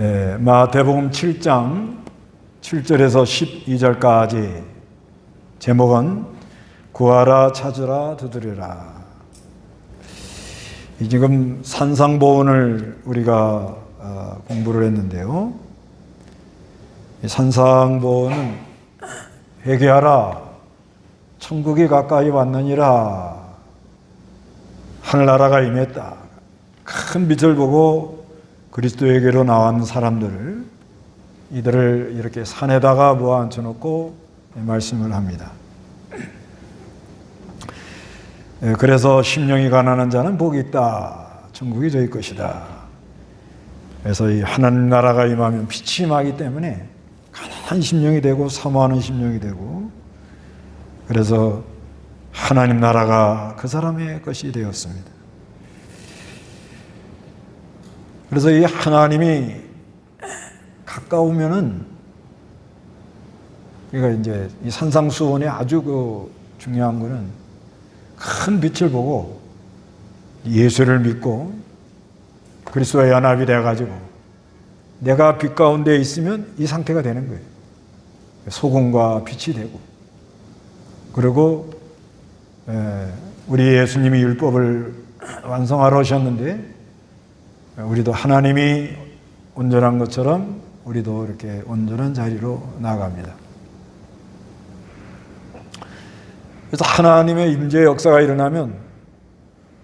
마태복음 7장 7절에서 12절까지 제목은 구하라 찾으라 두드리라. 지금 산상보훈을 우리가 공부를 했는데요. 산상보훈은 회개하라 천국이 가까이 왔느니라 하늘나라가 임했다. 큰 빛을 보고 그리스도에게로 나온 사람들을 이들을 이렇게 산에다가 모아 앉혀놓고 말씀을 합니다. 그래서 심령이 가난한 자는 복이 있다. 천국이 저희 것이다. 그래서 이 하나님 나라가 임하면 빛이 임하기 때문에 가난한 심령이 되고 사모하는 심령이 되고, 그래서 하나님 나라가 그 사람의 것이 되었습니다. 그래서 이 하나님이 가까우면은, 그러니까 이제 이 산상수훈의 아주 중요한 거는 큰 빛을 보고 예수를 믿고 그리스도와 연합이 되어가지고 내가 빛 가운데 있으면 이 상태가 되는 거예요. 소금과 빛이 되고, 그리고 우리 예수님이 율법을 완성하러 오셨는데 우리도 하나님이 온전한 것처럼 우리도 이렇게 온전한 자리로 나아갑니다. 그래서 하나님의 임재의 역사가 일어나면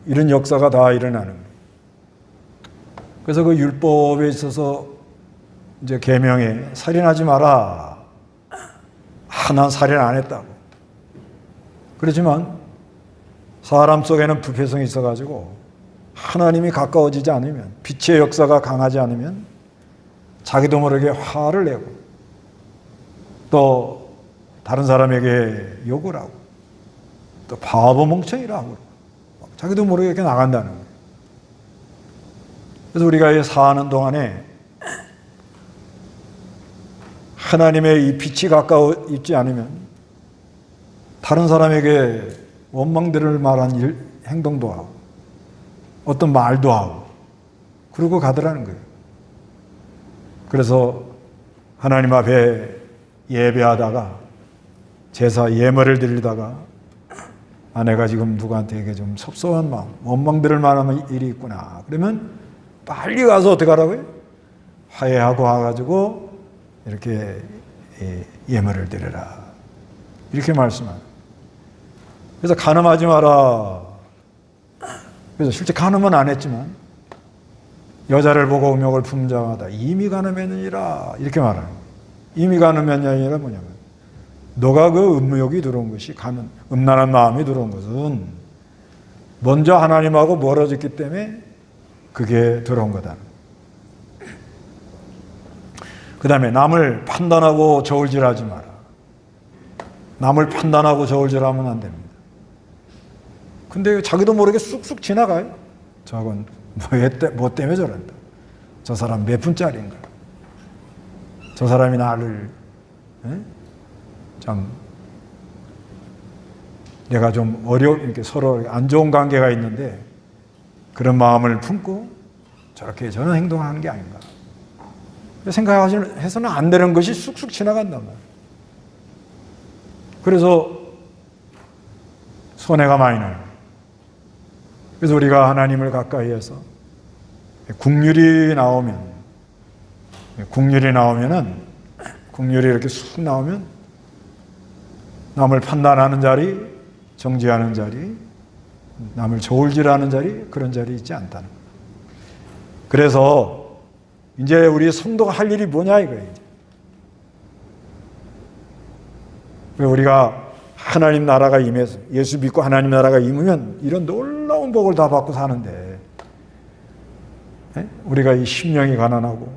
이런 역사가 다 일어나는 거예요. 그래서 그 율법에 있어서 이제 계명에 살인하지 마라. 난 살인 안 했다고. 그렇지만 사람 속에는 부패성이 있어가지고 하나님이 가까워지지 않으면, 빛의 역사가 강하지 않으면 자기도 모르게 화를 내고 또 다른 사람에게 욕을 하고 또 바보 멍청이라고 자기도 모르게 이렇게 나간다는 거예요. 그래서 우리가 사는 동안에 하나님의 이 빛이 가까워 있지 않으면 다른 사람에게 원망들을 말한 행동도 하고 어떤 말도 하고 그러고 가더라는 거예요. 그래서 하나님 앞에 예배하다가 제사 예물을 드리다가 아내가 지금 누구한테 좀 섭섭한 마음, 원망들을 말하면 일이 있구나. 그러면 빨리 가서 어떻게 하라고요? 화해하고 와가지고 이렇게 예물을 드려라. 이렇게 말씀하는. 그래서 간음하지 마라. 그래서 실제 간음은 안 했지만 여자를 보고 음욕을 품은 자마다 이미 간음했느니라 이렇게 말하는 거예요. 이미 간음했느니라 뭐냐면 너가 그 음욕이 들어온 것이 음란한 마음이 들어온 것은 먼저 하나님하고 멀어졌기 때문에 그게 들어온 거다. 그 다음에 남을 판단하고 저울질하지 마라. 남을 판단하고 저울질하면 안 됩니다. 근데 자기도 모르게 쑥쑥 지나가요. 저건 뭐 때문에 저런다. 저 사람 몇 분짜리인가. 저 사람이 나를 참 내가 좀 이렇게 서로 안 좋은 관계가 있는데 그런 마음을 품고 저렇게 저런 행동하는 게 아닌가. 생각해서는 안 되는 것이 쑥쑥 지나간단 말이에요. 그래서 손해가 많이 나요. 그래서 우리가 하나님을 가까이 해서 국률이 나오면은 국률이 이렇게 쑥 나오면 남을 판단하는 자리, 정죄하는 자리, 남을 저울질하는 자리, 그런 자리 있지 않다는 거예요. 그래서 이제 우리 성도가 할 일이 뭐냐 이거예요. 우리가 하나님 나라가 임해서 예수 믿고 하나님 나라가 임하면 이런 놀라운 복을 다 받고 사는데 우리가 이 심령이 가난하고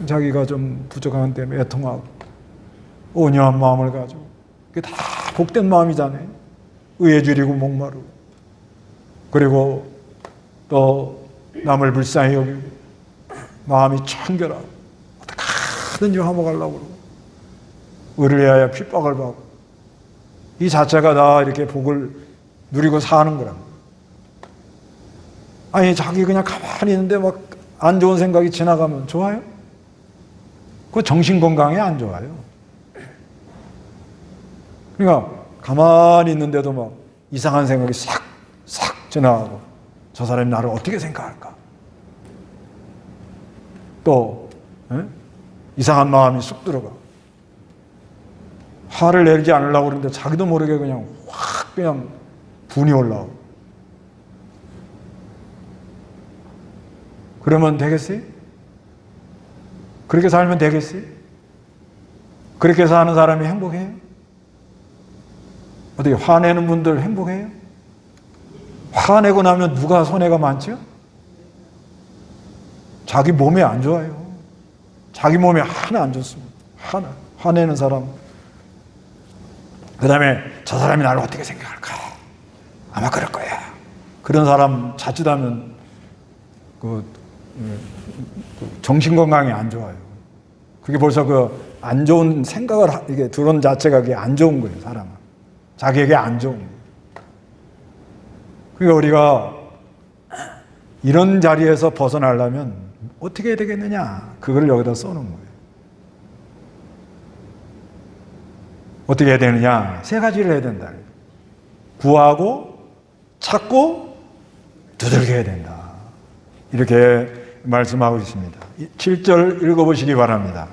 자기가 좀 부족한 때문에 애통하고 온유한 마음을 가지고 그게 다 복된 마음이잖아요. 의에 줄이고 목마르고 그리고 또 남을 불쌍히 여기고 마음이 청결하고 어떻게든지 화목하려고 그러고 의를 위하여 핍박을 받고 이 자체가 다 이렇게 복을 누리고 사는 거랍니다. 아니 자기 그냥 가만히 있는데 막 안 좋은 생각이 지나가면 좋아요? 그거 정신 건강에 안 좋아요. 그러니까 가만히 있는데도 막 이상한 생각이 싹 지나가고 저 사람이 나를 어떻게 생각할까? 또 이상한 마음이 쑥 들어가. 화를 내지 않으려고 그러는데 자기도 모르게 그냥 확 그냥 분이 올라오고. 그러면 되겠어요? 그렇게 살면 되겠어요? 그렇게 사는 사람이 행복해요? 어떻게 화내는 분들 행복해요? 화내고 나면 누가 손해가 많죠? 자기 몸에 안 좋아요. 자기 몸에 하나 안 좋습니다. 하나. 화내는 사람. 그 다음에 저 사람이 나를 어떻게 생각할까? 아마 그럴 거야. 그런 사람 자칫하면 정신건강이 안 좋아요. 그게 벌써 안 좋은 생각을 이게 들어온 자체가 그게 안 좋은 거예요, 사람은. 자기에게 안 좋은 거예요. 그러니까 우리가 이런 자리에서 벗어나려면 어떻게 해야 되겠느냐? 그걸 여기다 써놓은 거예요. 어떻게 해야 되느냐? 세 가지를 해야 된다. 구하고, 찾고, 두들겨야 된다. 이렇게 말씀하고 있습니다. 7절 읽어보시기 바랍니다.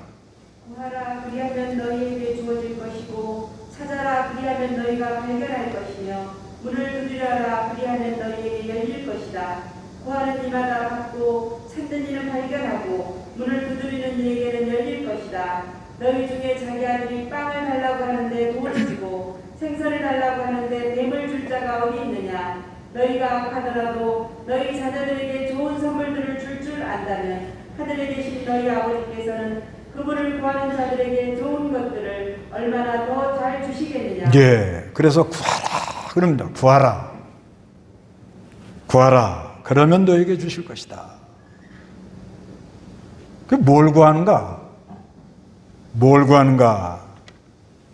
구하라 그리하면 너희에게 주어질 것이고 찾아라 그리하면 너희가 발견할 것이며 문을 두드려라 그리하면 너희에게 열릴 것이다. 구하는 이마다 받고 찾는 이는 발견하고 문을 두드리는 이에게는 열릴 것이다. 너희 중에 자기 아들이 빵을 달라고 하는데 돌을 주고 생선을 달라고 하는데 뱀을 줄 자가 어디 있느냐? 너희가 악하더라도 너희 자녀들에게 좋은 선물들을 줄 줄 안다면 하늘에 계신 너희 아버지께서는 그분을 구하는 자들에게 좋은 것들을 얼마나 더 잘 주시겠느냐. 예, 그래서 구하라 그럽니다. 구하라. 구하라. 그러면 너에게 주실 것이다. 그 뭘 구하는가? 뭘 구하는가?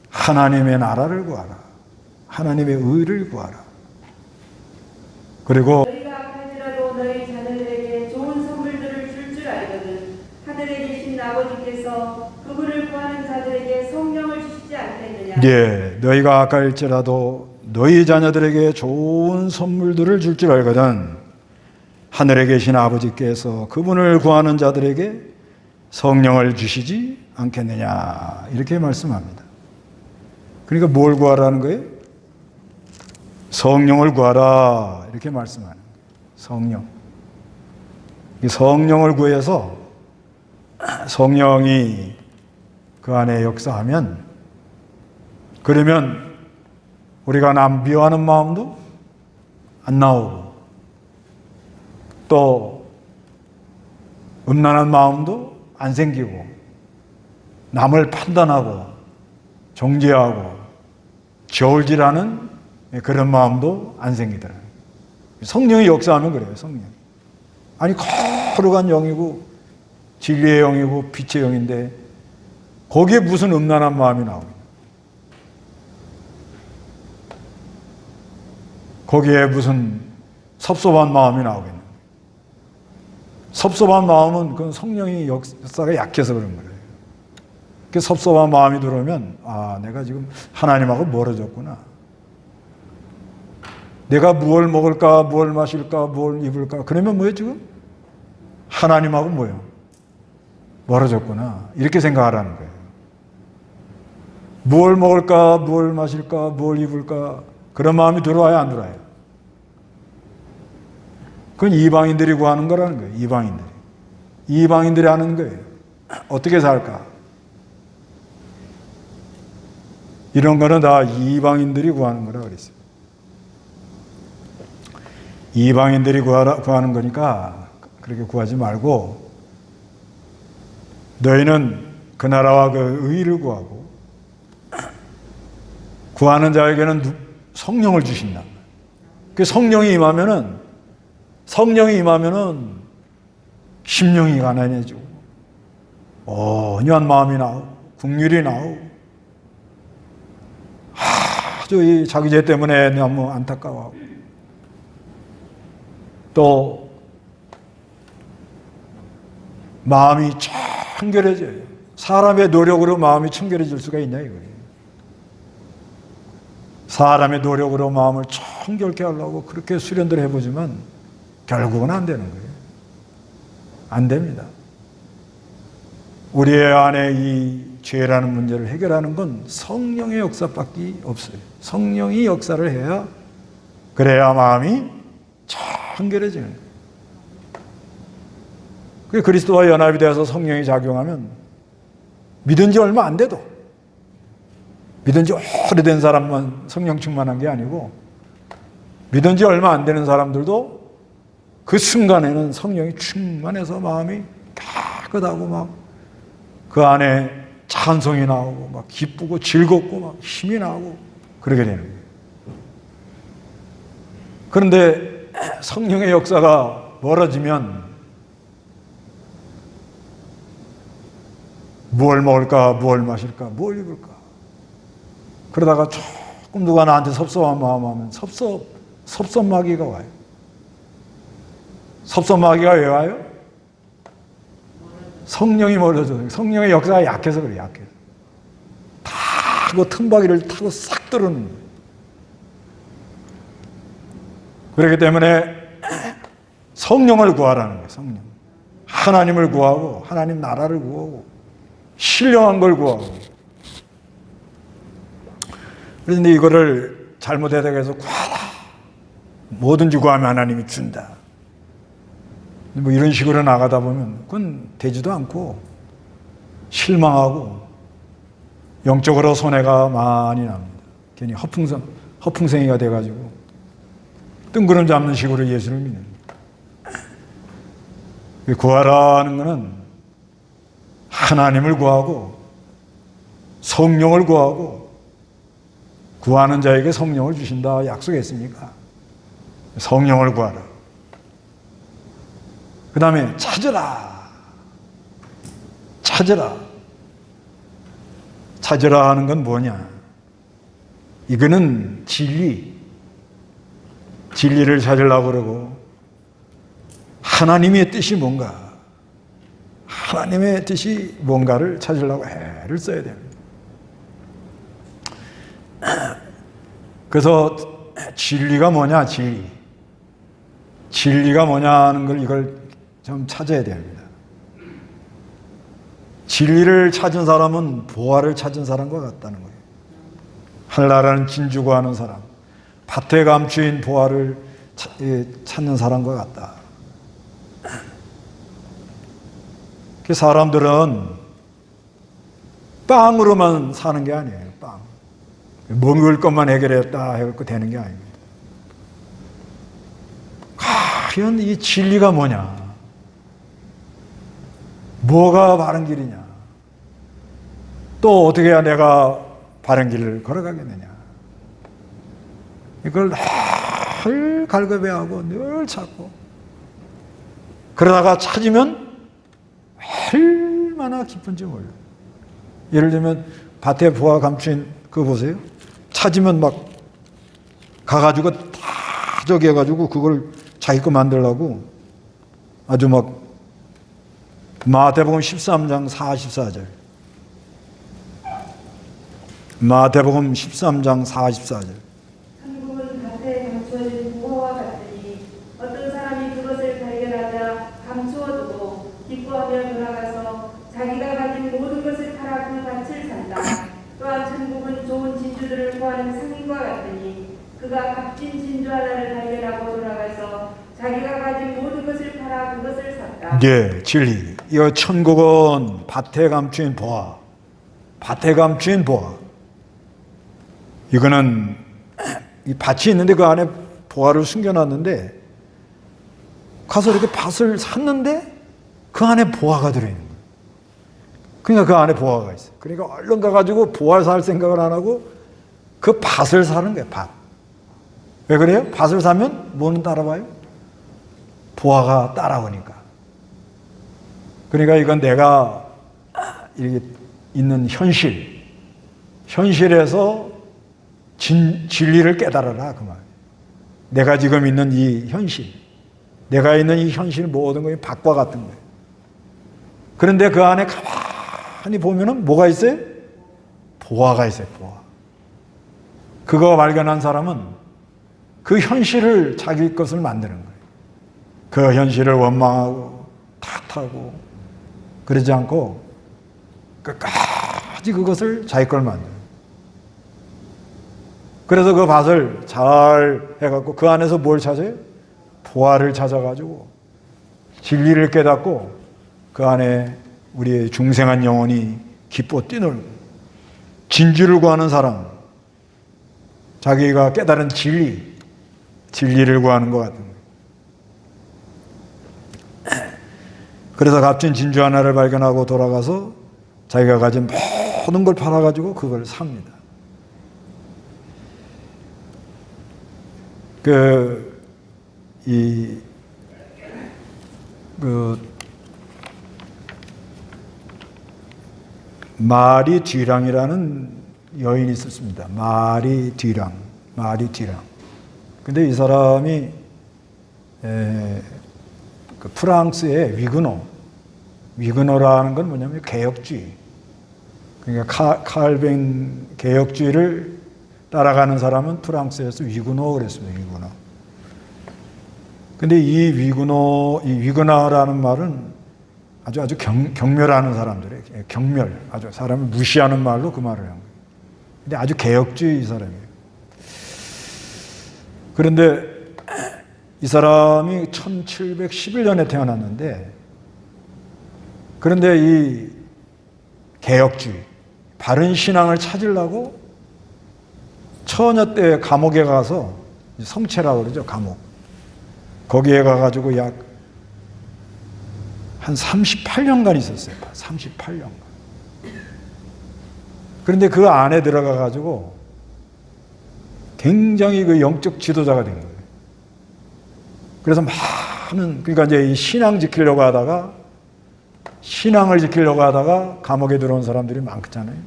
하나님의 나라를 구하라. 하나님의 의를 구하라. 그리고 너희가 악할지라도 너희 자녀들에게 좋은 선물들을 줄 줄 알거든 하늘에 계신 아버지께서 그분을 구하는 자들에게 성령을 주시지 않겠느냐. 예, 너희가 악할지라도 너희 자녀들에게 좋은 선물들을 줄 줄 알거든 하늘에 계신 아버지께서 그분을 구하는 자들에게 성령을 주시지 않겠느냐 이렇게 말씀합니다. 그러니까 뭘 구하라는 거예요? 성령을 구하라 이렇게 말씀하는 거예요. 성령. 이 성령을 구해서 성령이 그 안에 역사하면 그러면 우리가 남 미워하는 마음도 안 나오고 또 음란한 마음도 안 생기고 남을 판단하고 정죄하고 저울질하는 그런 마음도 안 생기더라고요. 성령이 역사하면 그래요. 성령. 아니 거룩한 영이고 진리의 영이고 빛의 영인데 거기에 무슨 음란한 마음이 나오냐. 거기에 무슨 섭섭한 마음이 나오겠냐. 섭섭한 마음은 그건 성령의 역사가 약해서 그런 거예요. 그 섭섭한 마음이 들어오면 내가 지금 하나님하고 멀어졌구나. 내가 무엇을 먹을까, 무엇을 마실까, 무엇을 입을까. 그러면 뭐예요 지금? 하나님하고 뭐예요? 멀어졌구나. 이렇게 생각하라는 거예요. 무엇을 먹을까, 무엇을 마실까, 무엇을 입을까. 그런 마음이 들어와야 안 들어와요? 그건 이방인들이 구하는 거라는 거예요. 이방인들이. 이방인들이 하는 거예요. 어떻게 살까? 이런 거는 다 이방인들이 구하는 거라고 그랬어요. 이방인들이 구하는 거니까 그렇게 구하지 말고 너희는 그 나라와 그 의를 구하고 구하는 자에게는 성령을 주신다. 그 성령이 임하면은 심령이 가난해지고 온유한 마음이 나오고 긍휼이 나오고 아주 이 자기 죄 때문에 너무 안타까워하고 또 마음이 청결해져요. 사람의 노력으로 마음이 청결해질 수가 있냐 이거예요. 사람의 노력으로 마음을 청결케 하려고 그렇게 수련들 해보지만 결국은 안 되는 거예요. 안 됩니다. 우리의 안에 이 죄라는 문제를 해결하는 건 성령의 역사밖에 없어요. 성령이 역사를 해야, 그래야 마음이 청결해지는 거예요. 그리스도와 연합이 되어서 성령이 작용하면 믿은 지 얼마 안 돼도, 믿은 지 오래된 사람만 성령 충만한 게 아니고 믿은 지 얼마 안 되는 사람들도 그 순간에는 성령이 충만해서 마음이 깨끗하고 막 그 안에 찬송이 나오고 막 기쁘고 즐겁고 막 힘이 나고 그러게 되는 거예요. 그런데 성령의 역사가 멀어지면 무엇을 먹을까, 무엇을 마실까, 무엇을 입을까, 그러다가 조금 누가 나한테 섭섭한 마음하면 섭섭마귀가 와요. 섭섭마귀가 왜 와요? 성령이 멀어져요. 성령의 역사가 약해서 그래요. 약해서. 타고 틈바귀를 타고 싹 들어오는 거예요. 그렇기 때문에 성령을 구하라는 거예요. 성령. 하나님을 구하고 하나님 나라를 구하고 신령한 걸 구하고. 그런데 이거를 잘못 해석해서 구하라. 뭐든지 구하면 하나님이 준다. 뭐 이런 식으로 나가다 보면 그건 되지도 않고 실망하고 영적으로 손해가 많이 납니다. 괜히 허풍생이가 돼가지고 뜬구름 잡는 식으로 예수를 믿는 거예요. 구하라는 것은 하나님을 구하고 성령을 구하고, 구하는 자에게 성령을 주신다 약속했으니까 성령을 구하라. 그 다음에 찾으라. 찾으라. 찾으라 하는 건 뭐냐? 이거는 진리를 찾으려고 그러고, 하나님의 뜻이 뭔가, 하나님의 뜻이 뭔가를 찾으려고 애를 써야 됩니다. 그래서 진리가 뭐냐, 진리가 뭐냐는 걸 이걸 좀 찾아야 됩니다. 진리를 찾은 사람은 보화를 찾은 사람과 같다는 거예요. 하늘나라는 진주 구하는 사람, 밭에 감추인 보화를 찾는 사람과 같다. 사람들은 빵으로만 사는 게 아니에요. 빵. 먹을 것만 해결했다 해갖고 되는 게 아닙니다. 과연 이 진리가 뭐냐? 뭐가 바른 길이냐? 또 어떻게 해야 내가 바른 길을 걸어가겠느냐? 이걸 늘 갈급해하고 늘 찾고, 그러다가 찾으면 얼마나 기쁜지 몰라요. 예를 들면 밭에 보화 감추인 그거 보세요. 찾으면 막 가가지고 다 저기 해가지고 그걸 자기 거 만들려고 아주 막, 마태복음 13장 44절. 마태복음 13장 44절. 천국은 밭에 감추어진 보화와 같으니 어떤 사람이 그것을 발견하자 감추어두고 기뻐하며 돌아가서 자기가 가진 모든 것을 팔아 그 밭을 산다. 또한 천국은 좋은 진주들을 구하는 상인과 같으니 그가 값진 진주 하나를 발견하고 돌아가서 자기가 가진 모든 것을 팔아 그것을 샀다. 네, 진리. 이 천국은 밭에 감추인 보화. 밭에 감추인 보화. 이거는 이 밭이 있는데 그 안에 보화를 숨겨놨는데, 가서 이렇게 밭을 샀는데 그 안에 보화가 들어있는 거예요. 그러니까 그 안에 보화가 있어요. 그러니까 얼른 가가지고 보화를 살 생각을 안 하고 그 밭을 사는 거예요. 밭. 왜 그래요? 밭을 사면 뭐는 따라와요? 보화가 따라오니까. 그러니까 이건 내가 이렇게 있는 현실에서 진리를 깨달아라 그 말. 내가 지금 있는 이 현실, 내가 있는 이 현실 모든 것이 밭과 같은 거예요. 그런데 그 안에 가만히 보면은 뭐가 있어요? 보화가 있어요, 보화. 그거 발견한 사람은 그 현실을 자기 것을 만드는 거예요. 그 현실을 원망하고 탓하고 그러지 않고 끝까지 그것을 자기 걸 만들어요. 그래서 그 밭을 잘 해갖고 그 안에서 뭘 찾아요? 보화를 찾아가지고 진리를 깨닫고 그 안에 우리의 중생한 영혼이 기뻐 뛰놀고 진주를 구하는 사람, 자기가 깨달은 진리를 구하는 것 같은 거예요. 그래서 값진 진주 하나를 발견하고 돌아가서 자기가 가진 모든 걸 팔아가지고 그걸 삽니다. 마리 뒤랑이라는 여인이 있었습니다. 마리 뒤랑. 근데 이 사람이 프랑스의 위그노라는 건 뭐냐면 개혁주의. 그러니까 칼뱅 개혁주의를 따라가는 사람은 프랑스에서 위그노 그랬습니다. 위그노. 근데 이 위그노라는 말은 아주 경멸하는 사람들이에요. 경멸. 아주 사람을 무시하는 말로 그 말을 한 거예요. 근데 아주 개혁주의 사람이에요. 그런데 이 사람이 1711년에 태어났는데, 그런데 이 개혁주의, 바른 신앙을 찾으려고 처녀 때 감옥에 가서, 성채라고 그러죠, 감옥. 거기에 가가지고 약 한 38년간 있었어요. 38년간. 그런데 그 안에 들어가가지고 굉장히 그 영적 지도자가 된 거예요. 그래서 그러니까 이제 이 신앙을 지키려고 하다가 감옥에 들어온 사람들이 많잖아요.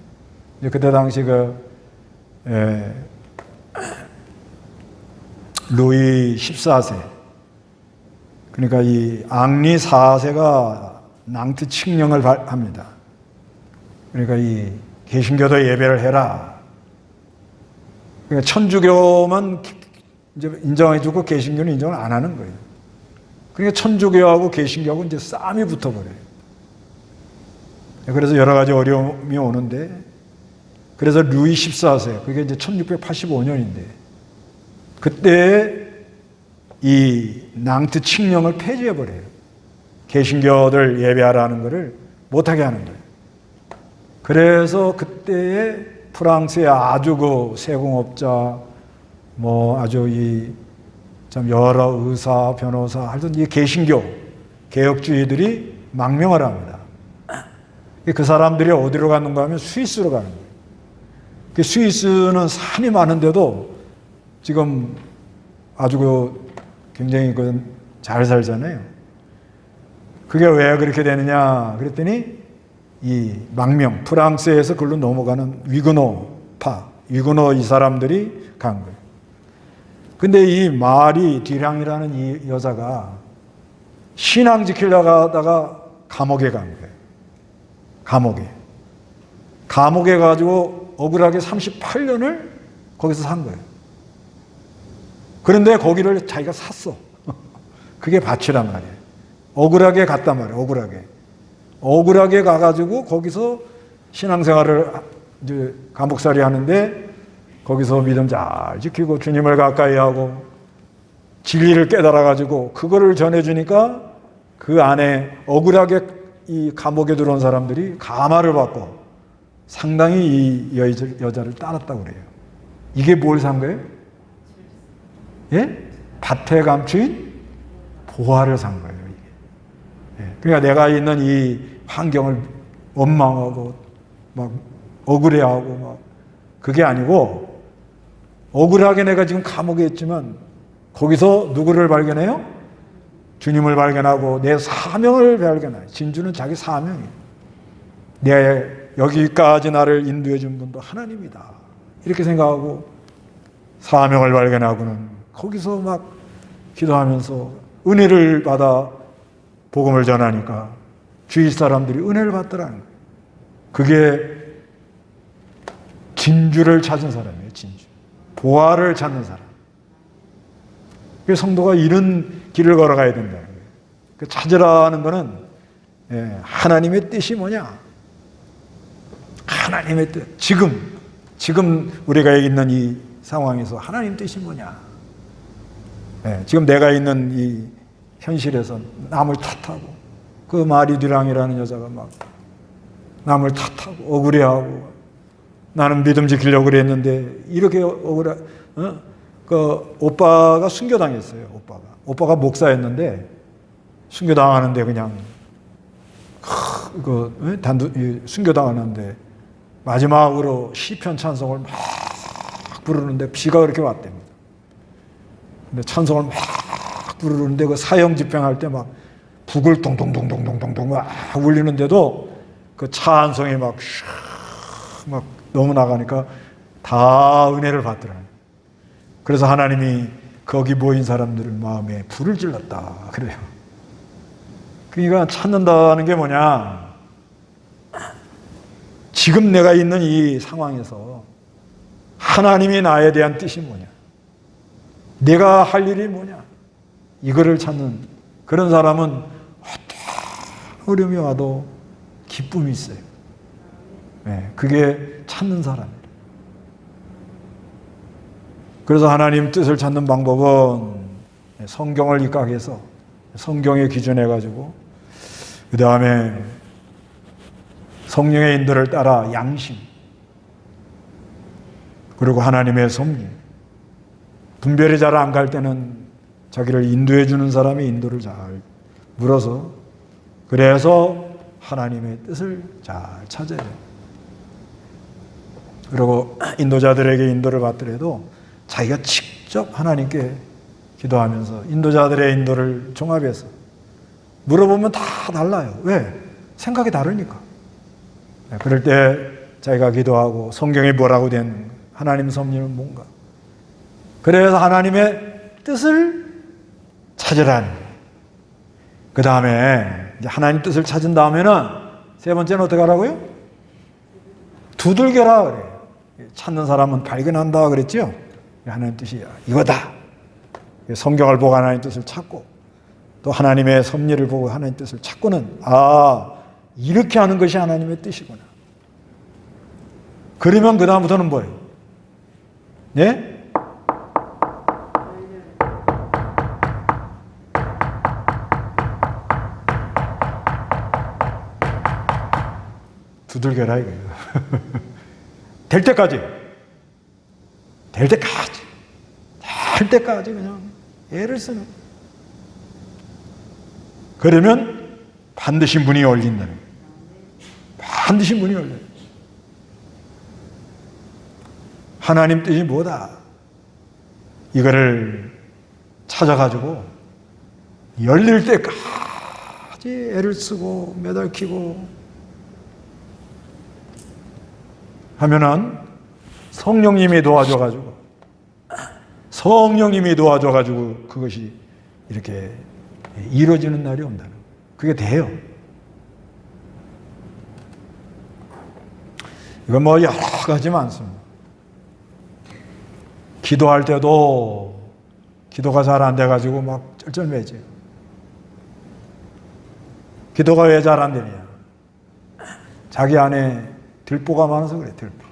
그때 당시 루이 14세, 그러니까 이 앙리 4세가 낭트 칙령을 합니다. 그러니까 이 개신교도 예배를 해라. 그러니까 천주교만 이제 인정해주고 개신교는 인정을 안 하는 거예요. 그러니까 천주교하고 개신교하고 이제 싸움이 붙어버려요. 그래서 여러 가지 어려움이 오는데, 그래서 루이 14세, 그게 이제 1685년인데, 그때 이 낭트 칙령을 폐지해버려요. 개신교들 예배하라는 것을 못하게 하는 거예요. 그래서 그때에 프랑스의 아주 그 세공업자, 아주 참 여러 의사, 변호사, 하여튼 이 개신교, 개혁주의들이 망명을 합니다. 그 사람들이 어디로 갔는가 하면 스위스로 가는 거예요. 스위스는 산이 많은데도 지금 아주 굉장히 잘 살잖아요. 그게 왜 그렇게 되느냐 그랬더니 이 망명, 프랑스에서 그걸로 넘어가는 위그노 이 사람들이 간 거예요. 근데 이 마리 뒤랑이라는 이 여자가 신앙 지키려고 하다가 감옥에 간 거예요. 감옥에 가지고 억울하게 38년을 거기서 산 거예요. 그런데 거기를 자기가 샀어. 그게 밭이란 말이에요. 억울하게 갔단 말이에요. 억울하게 가가지고 거기서 신앙생활을 이제 감옥살이 하는데, 거기서 믿음 잘 지키고 주님을 가까이 하고 진리를 깨달아가지고 그거를 전해주니까 그 안에 억울하게 이 감옥에 들어온 사람들이 감화를 받고 상당히 이 여자를 따랐다고 그래요. 이게 뭘 산 거예요? 예? 밭에 감추인 보화를 산 거예요. 이게. 예. 그러니까 내가 있는 이 환경을 원망하고 막 억울해하고 막 그게 아니고, 억울하게 내가 지금 감옥에 있지만 거기서 누구를 발견해요? 주님을 발견하고 내 사명을 발견해요. 진주는 자기 사명이에요. 내 여기까지 나를 인도해 준 분도 하나님이다. 이렇게 생각하고 사명을 발견하고는 거기서 막 기도하면서 은혜를 받아 복음을 전하니까 주위 사람들이 은혜를 받더라는 거예요. 그게 진주를 찾은 사람이에요. 진주. 보화를 찾는 사람. 그 성도가 이런 길을 걸어가야 된다는 거예요. 그 찾으라는 거는 하나님의 뜻이 뭐냐? 하나님의 뜻. 지금 우리가 있는 이 상황에서 하나님 뜻이 뭐냐? 지금 내가 있는 이 현실에서 남을 탓하고 그 마리듀랑이라는 여자가 막 남을 탓하고 억울해하고 나는 믿음 지키려고 그랬는데 이렇게 그 오빠가 순교당했어요. 오빠가 목사였는데 순교당하는데 그냥 순교당하는데 마지막으로 시편 찬송을 막 부르는데 비가 그렇게 왔답니다. 근데 찬송을 막 부르는데 그 사형 집행할 때 막 북을 동동동동동동동 막 울리는데도 그 찬송이 막 너무 나가니까 다 은혜를 받더라고요. 그래서 하나님이 거기 모인 사람들 마음에 불을 질렀다 그래요. 그러니까 찾는다는 게 뭐냐? 지금 내가 있는 이 상황에서 하나님이 나에 대한 뜻이 뭐냐? 내가 할 일이 뭐냐? 이거를 찾는 그런 사람은 어떤 어려움이 와도 기쁨이 있어요. 그게 찾는 사람이에요. 그래서 하나님 뜻을 찾는 방법은 성경을 입각해서 성경에 기준해가지고 그 다음에 성령의 인도를 따라 양심 그리고 하나님의 섭리 분별이 잘 안 갈 때는 자기를 인도해 주는 사람이 인도를 잘 물어서 그래서 하나님의 뜻을 잘 찾아요. 그리고 인도자들에게 인도를 받더라도 자기가 직접 하나님께 기도하면서 인도자들의 인도를 종합해서 물어보면 다 달라요. 왜? 생각이 다르니까. 그럴 때 자기가 기도하고 성경에 뭐라고 된 하나님 섭리는 뭔가. 그래서 하나님의 뜻을 찾으라는 거예요. 그 다음에 하나님 뜻을 찾은 다음에는 세 번째는 어떻게 하라고요? 두들겨라 그래요. 찾는 사람은 발견한다 그랬죠? 하나님 뜻이 이거다. 성경을 보고 하나님 뜻을 찾고 또 하나님의 섭리를 보고 하나님 뜻을 찾고는 이렇게 하는 것이 하나님의 뜻이구나. 그러면 그 다음부터는 뭐예요? 네? 두들겨라 이거예요. 될 때까지 그냥 애를 쓰는. 그러면 반드시 문이 열린다는 거예요. 반드시 문이 열려요. 하나님 뜻이 뭐다? 이거를 찾아가지고 열릴 때까지 애를 쓰고 매달키고 하면은 성령님이 도와줘가지고 그것이 이렇게 이루어지는 날이 온다는 거예요. 그게 돼요. 이건 뭐 여러 가지 많습니다. 기도할 때도 기도가 잘 안 돼가지고 막 쩔쩔매져요. 기도가 왜 잘 안 되냐? 자기 안에 들보가 많아서 그래, 들보.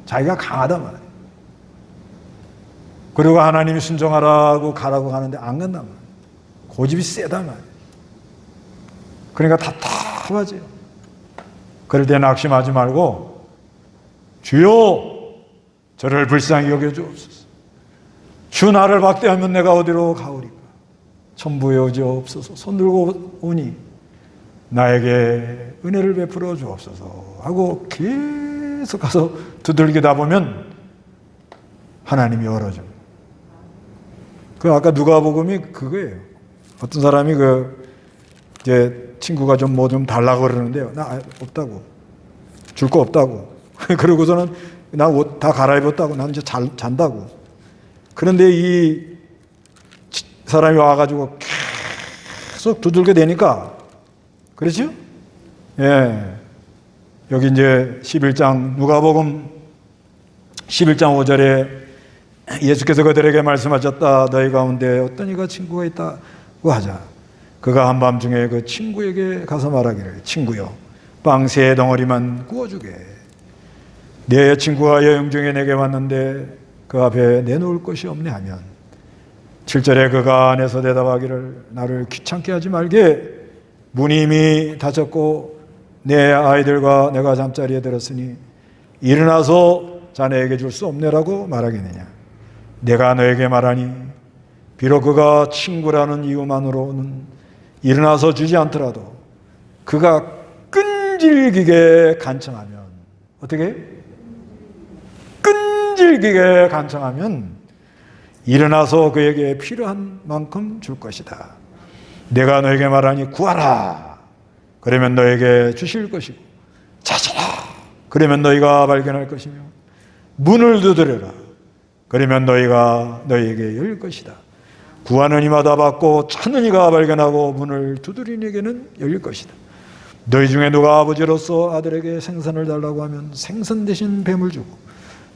자기가 강하단 말이에요. 그리고 하나님이 순종하라고 가라고 하는데 안 간단 말이에요. 고집이 세단 말이에요. 그러니까 답답하지요. 그럴 때 낙심하지 말고 주여 저를 불쌍히 여겨주옵소서. 주 나를 박대하면 내가 어디로 가오리까. 천부에 오지옵소서. 손 들고 오니 나에게 은혜를 베풀어 주옵소서 하고 계속 가서 두들기다 보면 하나님이 열어줍니다. 그 아까 누가복음이 그거예요. 어떤 사람이 이제 친구가 좀 뭐 좀 달라고 그러는데요. 나 없다고. 줄 거 없다고. 그러고서는 나 옷 다 갈아입었다고. 난 이제 잔다고. 그런데 이 사람이 와가지고 계속 두들겨 대니까 그렇죠? 예. 여기 이제 11장 누가복음 11장 5절에 예수께서 그들에게 말씀하셨다. 너희 가운데 어떤 이가 친구가 있다고 하자. 그가 한밤중에 그 친구에게 가서 말하기를 친구여 빵 3덩어리만 구워주게. 내 친구가 여행 중에 내게 왔는데 그 앞에 내놓을 것이 없네 하면 7절에 그가 안에서 대답하기를 나를 귀찮게 하지 말게. 문이 이미 닫혔고 내 아이들과 내가 잠자리에 들었으니 일어나서 자네에게 줄 수 없네라고 말하겠느냐. 내가 너에게 말하니 비록 그가 친구라는 이유만으로는 일어나서 주지 않더라도 그가 끈질기게 간청하면 어떻게? 끈질기게 간청하면 일어나서 그에게 필요한 만큼 줄 것이다. 내가 너에게 말하니 구하라. 그러면 너에게 주실 것이고 찾으라. 그러면 너희가 발견할 것이며 문을 두드려라. 그러면 너희가 너희에게 열릴 것이다. 구하는 이마다 받고 찾는 이가 발견하고 문을 두드리는 이에게는 열릴 것이다. 너희 중에 누가 아버지로서 아들에게 생선을 달라고 하면 생선 대신 뱀을 주고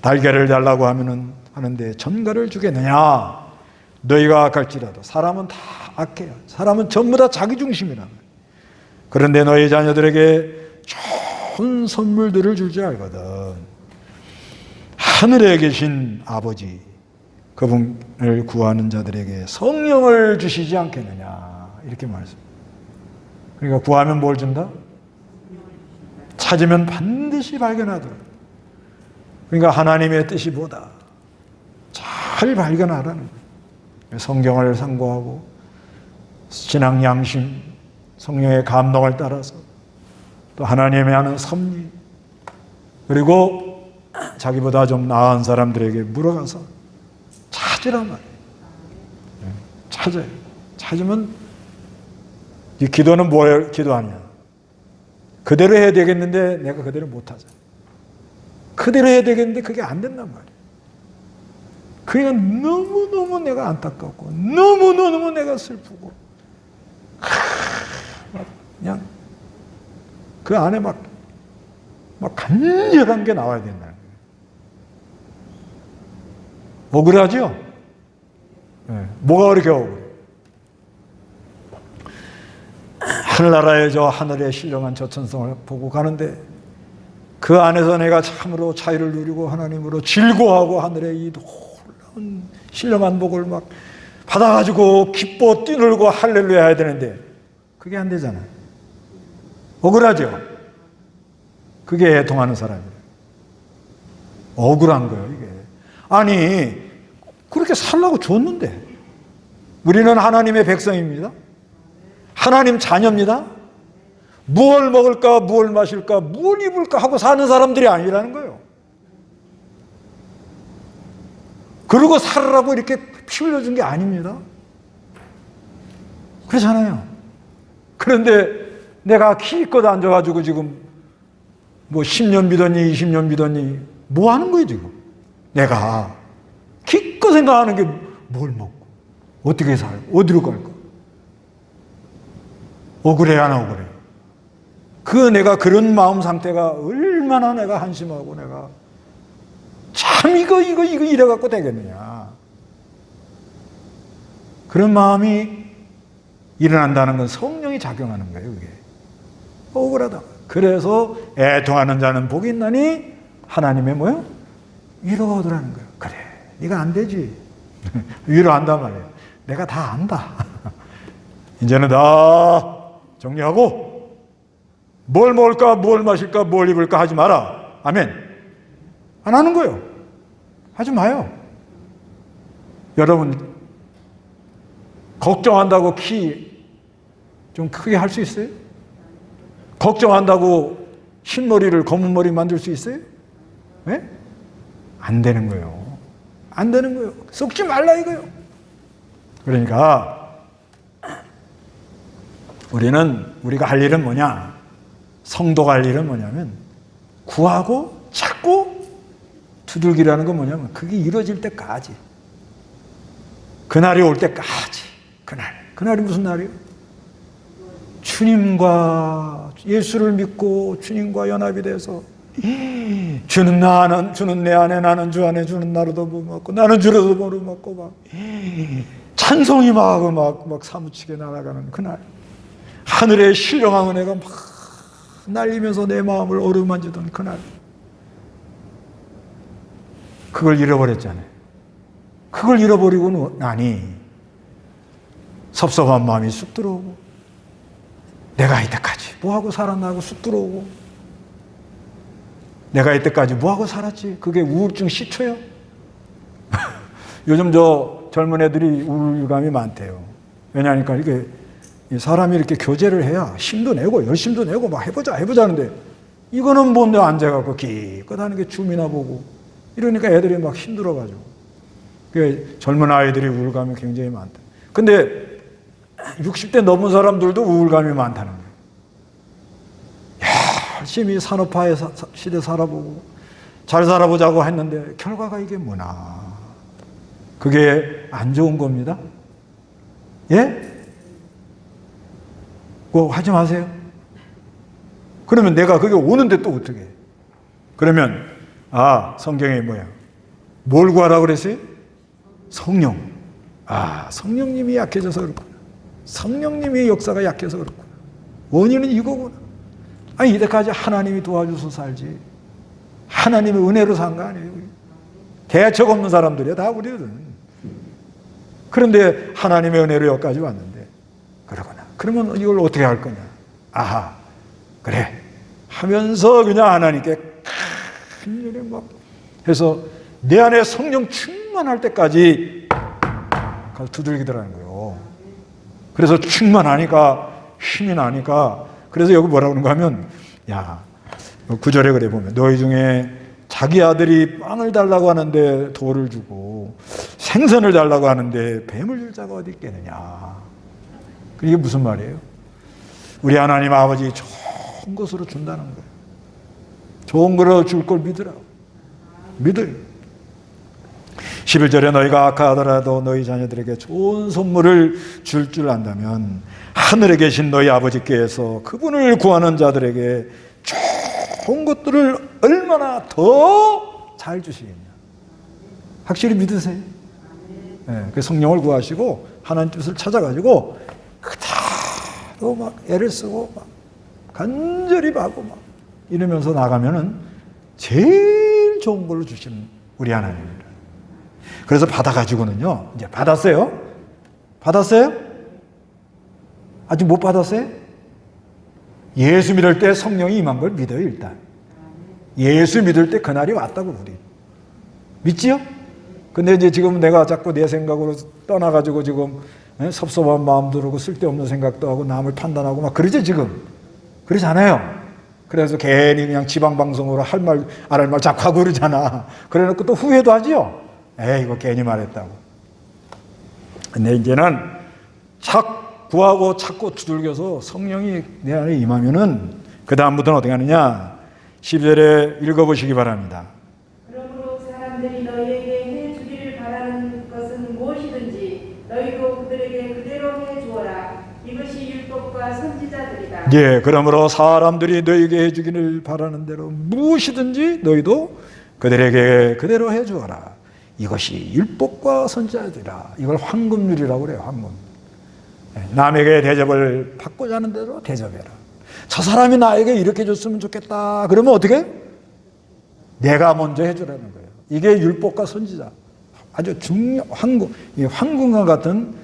달걀을 달라고 하는데 전갈을 주겠느냐. 너희가 악할지라도 사람은 다 악해요. 사람은 전부 다 자기 중심이란 말이에요. 그런데 너희 자녀들에게 좋은 선물들을 줄 줄 알거든. 하늘에 계신 아버지 그분을 구하는 자들에게 성령을 주시지 않겠느냐 이렇게 말씀. 그러니까 구하면 뭘 준다? 찾으면 반드시 발견하더라. 그러니까 하나님의 뜻이 뭐다? 잘 발견하라는 거예요. 성경을 상고하고 신앙 양심, 성령의 감동을 따라서 또 하나님의 하는 섭리 그리고 자기보다 좀 나은 사람들에게 물어가서 찾으란 말이에요. 찾아요. 찾으면 이 기도는 뭘 기도하냐? 그대로 해야 되겠는데 내가 그대로 못하잖아. 그대로 해야 되겠는데 그게 안 된단 말이에요. 그러니까 너무너무 내가 안타깝고 너무너무 내가 슬프고 그냥 그 안에 막 간절한 게 나와야 된다는 거예요. 억울하죠? 네. 뭐가 그렇게 억울해? 하늘나라의 저 하늘의 신령한 저 천성을 보고 가는데 그 안에서 내가 참으로 자유를 누리고 하나님으로 즐거워하고 하늘의 이 놀라운 신령한 복을 막 받아가지고 기뻐 뛰놀고 할렐루야 해야 되는데 그게 안 되잖아요. 억울하죠? 그게 애통하는 사람이에요. 억울한 거예요, 이게. 아니, 그렇게 살라고 줬는데. 우리는 하나님의 백성입니다. 하나님 자녀입니다. 무엇을 먹을까, 무엇을 마실까, 무엇을 입을까 하고 사는 사람들이 아니라는 거예요. 그러고 살으라고 이렇게 피 흘려준 게 아닙니다. 그렇잖아요. 그런데 내가 기껏 앉아가지고 지금 뭐 10년 믿었니 20년 믿었니 뭐 하는 거예요 지금. 내가 기껏 생각하는 게 뭘 먹고 어떻게 살고 어디로 갈까. 억울해 안 억울해. 그 내가 그런 마음 상태가 얼마나 내가 한심하고 내가 참 이거 이래갖고 되겠느냐. 그런 마음이 일어난다는 건 성령이 작용하는 거예요. 그게 억울하다. 그래서 애통하는 자는 복이 있나니 하나님의 뭐요? 위로하더라는 거예요. 그래 네가 안 되지. 위로한단 말이에요. 내가 다 안다. 이제는 다 정리하고 뭘 먹을까 뭘 마실까 뭘 입을까 하지 마라. 아멘. 안 하는 거예요. 하지 마요. 여러분 걱정한다고 키 좀 크게 할 수 있어요? 걱정한다고 흰머리를 검은 머리 만들 수 있어요? 네? 안 되는 거예요. 안 되는 거예요. 썩지 말라 이거요. 그러니까 우리가 할 일은 뭐냐? 성도가 할 일은 뭐냐면 구하고 찾고 두들기라는 건 뭐냐면 그게 이루어질 때까지 그날이 올 때까지 그날이 무슨 날이에요? 주님과 예수를 믿고 주님과 연합이 돼서 주는 내 안에 나는 주 안에 주는 나로도 먹고 나는 주로도 먹고 막 찬송이 막 사무치게 날아가는 그날 하늘의 신령한 은혜가 막 날리면서 내 마음을 어루만지던 그날 그걸 잃어버렸잖아요. 그걸 잃어버리고 나니 섭섭한 마음이 쑥 들어오고 내가 이때까지 뭐하고 살았나 하고 쑥 들어오고 내가 이때까지 뭐하고 살았지? 그게 우울증 시초예요. 요즘 저 젊은 애들이 우울감이 많대요. 왜냐하니까 이게 사람이 이렇게 교제를 해야 힘도 내고 열심도 내고 막 해보자 하는데 이거는 뭔데 앉아갖고 기껏 하는 게 춤이나 보고 이러니까 애들이 막 힘들어가지고 젊은 아이들이 우울감이 굉장히 많다. 근데 60대 넘은 사람들도 우울감이 많다는 거예요. 열심히 산업화의 시대 살아보고 잘 살아보자고 했는데 결과가 이게 뭐나. 그게 안 좋은 겁니다. 예? 그거 하지 마세요. 그러면 내가 그게 오는데 또 어떻게 해? 그러면 성경에 뭐야? 뭘 구하라고 그랬어요? 성령. 성령님이 약해져서 그렇구나. 성령님의 역사가 약해서 그렇구나. 원인은 이거구나. 이때까지 하나님이 도와줘서 살지. 하나님의 은혜로 산 거 아니에요. 대책 없는 사람들이야. 다 우리거든. 그런데 하나님의 은혜로 여기까지 왔는데 그러구나. 그러면 이걸 어떻게 할 거냐. 그래. 하면서 그냥 하나님께 큰 일에 막 해서 내 안에 성령 충만할 때까지 두들기더라는 거예요. 그래서 충만하니까 힘이 나니까 그래서 여기 뭐라고 그러는가 하면 9절에 그래 보면 너희 중에 자기 아들이 빵을 달라고 하는데 돌을 주고 생선을 달라고 하는데 뱀을 줄 자가 어디 있겠느냐. 이게 무슨 말이에요? 우리 하나님 아버지 좋은 것으로 준다는 거예요. 좋은 거로 줄 걸 믿으라고. 믿어요. 11절에 너희가 악하더라도 너희 자녀들에게 좋은 선물을 줄 안다면 하늘에 계신 너희 아버지께서 그분을 구하는 자들에게 좋은 것들을 얼마나 더 잘 주시겠냐. 확실히 믿으세요. 그 성령을 구하시고 하나님 뜻을 찾아가지고 그대로 막 애를 쓰고 막 간절히 하고 막 이러면서 나가면은 제일 좋은 걸로 주시는 우리 하나님입니다. 그래서 받아가지고는요, 이제 받았어요? 아직 못 받았어요? 예수 믿을 때 성령이 임한 걸 믿어요, 일단. 예수 믿을 때 그날이 왔다고, 우리. 믿지요? 근데 이제 지금 내가 자꾸 내 생각으로 떠나가지고 지금 섭섭한 마음 들고 쓸데없는 생각도 하고 남을 판단하고 막 그러죠, 지금. 그러지 않아요. 그래서 괜히 그냥 지방방송으로 할 말, 안 할 말 자꾸 하고 그러잖아. 그래 놓고 또 후회도 하지요. 이거 괜히 말했다고. 근데 이제는 구하고 찾고 두들겨서 성령이 내 안에 임하면은 그 다음부터는 어떻게 하느냐. 12절에 읽어보시기 바랍니다. 그러므로 사람들이 너희에게 해주기를 바라는 것은 무엇이든지 너희도 그들에게 그대로 해주어라. 이것이 율법과 선지자들이다. 그러므로 사람들이 너희에게 해주기를 바라는 대로 무엇이든지 너희도 그들에게 그대로 해주어라. 이것이 율법과 선지자들이라. 이걸 황금률이라고 그래요. 황금. 남에게 대접을 받고자 하는 대로 대접해라. 저 사람이 나에게 이렇게 줬으면 좋겠다. 그러면 어떻게? 내가 먼저 해주라는 거예요. 이게 율법과 선지자. 아주 황금과 같은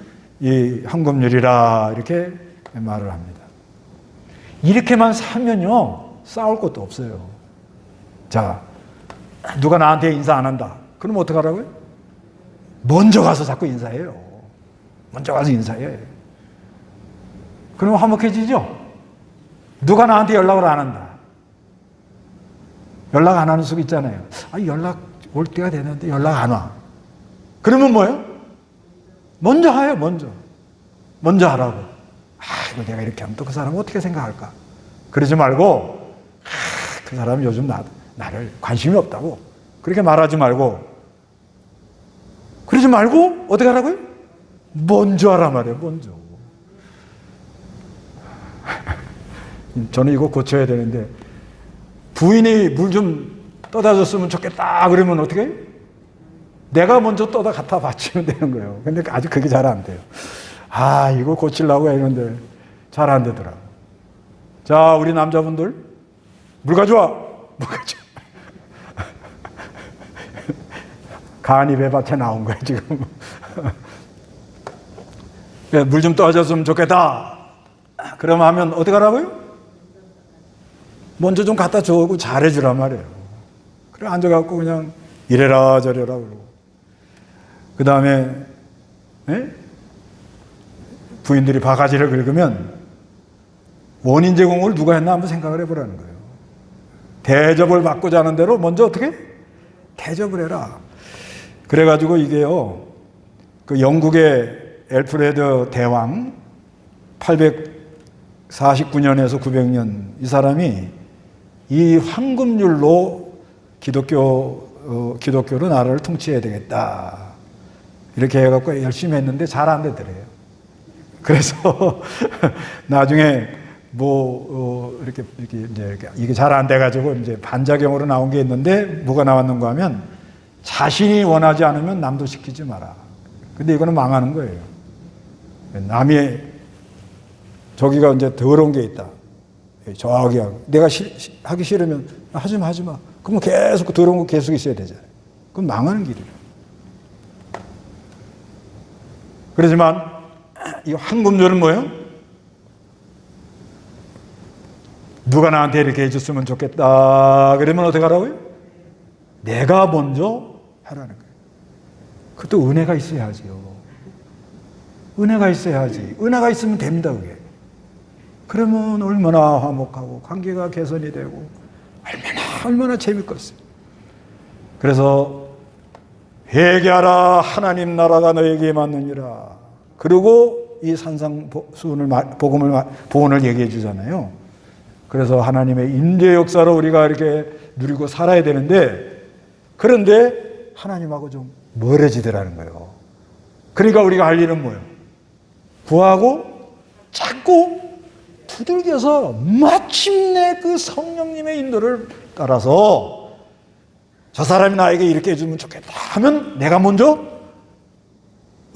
이 황금률이라 이렇게 말을 합니다. 이렇게만 살면요, 싸울 것도 없어요. 자, 누가 나한테 인사 안 한다. 그럼 어떡하라고요? 먼저 가서 자꾸 인사해요. 먼저 가서 인사해. 그러면 화목해지죠? 누가 나한테 연락을 안 한다. 연락 안 하는 속 있잖아요. 연락 올 때가 되는데 연락 안 와. 그러면 뭐예요? 먼저 해요, 먼저. 먼저 하라고. 이거 내가 이렇게 하면 또 그 사람은 어떻게 생각할까? 그러지 말고, 그 사람은 요즘 나를 관심이 없다고. 그렇게 말하지 말고, 그러지 말고, 어떻게 하라고요? 먼저 하라 말이에요, 먼저. 저는 이거 고쳐야 되는데 부인이 물 좀 떠다 줬으면 좋겠다 그러면 어떻게 해요? 내가 먼저 떠다 갖다 바치면 되는 거예요. 근데 아직 그게 잘 안 돼요. 아, 이거 고치려고 했는데 잘 안 되더라고. 자, 우리 남자분들 물 가져와. 물 가져와. 간이 배밭에 나온 거예요, 지금. 물 좀 떠줬으면 좋겠다. 그럼 하면 어떻게 하라고요? 먼저 좀 갖다 주고 잘해주란 말이에요. 그래, 앉아갖고 그냥 이래라 저래라 그러고. 그 다음에, 부인들이 바가지를 긁으면 원인 제공을 누가 했나 한번 생각을 해보라는 거예요. 대접을 받고자 하는 대로 먼저 어떻게? 대접을 해라. 그래가지고 이게요, 그 영국의 엘프레드 대왕 849년에서 900년 이 사람이 이 황금률로 기독교로 나라를 통치해야 되겠다 이렇게 해갖고 열심히 했는데 잘 안 되더래요. 그래서 나중에 이렇게 이게 잘 안 돼가지고 이제 반작용으로 나온 게 있는데 뭐가 나왔는가 하면 자신이 원하지 않으면 남도 시키지 마라. 근데 이거는 망하는 거예요. 남이 저기가 이제 더러운 게 있다. 저기 내가 하기 싫으면 하지 마. 그러면 계속 그 더러운 거 계속 있어야 되잖아요. 그건 망하는 길이에요. 그렇지만 이 황금률은 뭐예요? 누가 나한테 이렇게 해줬으면 좋겠다. 그러면 어떻게 하라고요? 내가 먼저 하라는 거예요. 그것도 은혜가 있어야지요. 은혜가 있어야지. 은혜가 있으면 됩니다, 그게. 그러면 얼마나 화목하고 관계가 개선이 되고 얼마나 재밌겠어요. 그래서 회개하라 하나님 나라가 너에게 맞느니라. 그리고 이 산상수훈을 보훈을 얘기해 주잖아요. 그래서 하나님의 인재 역사로 우리가 이렇게 누리고 살아야 되는데 그런데 하나님하고 좀 멀어지더라는 거예요. 그러니까 우리가 할 일은 뭐예요? 구하고 찾고 두들겨서 마침내 그 성령님의 인도를 따라서 저 사람이 나에게 이렇게 해주면 좋겠다 하면 내가 먼저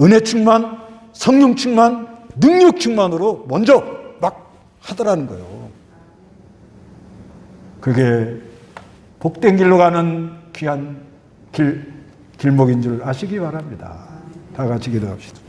은혜 충만, 성령 충만, 능력 충만으로 먼저 막 하더라는 거예요. 그게 복된 길로 가는 귀한 길목인 줄 아시기 바랍니다. 다 같이 기도합시다.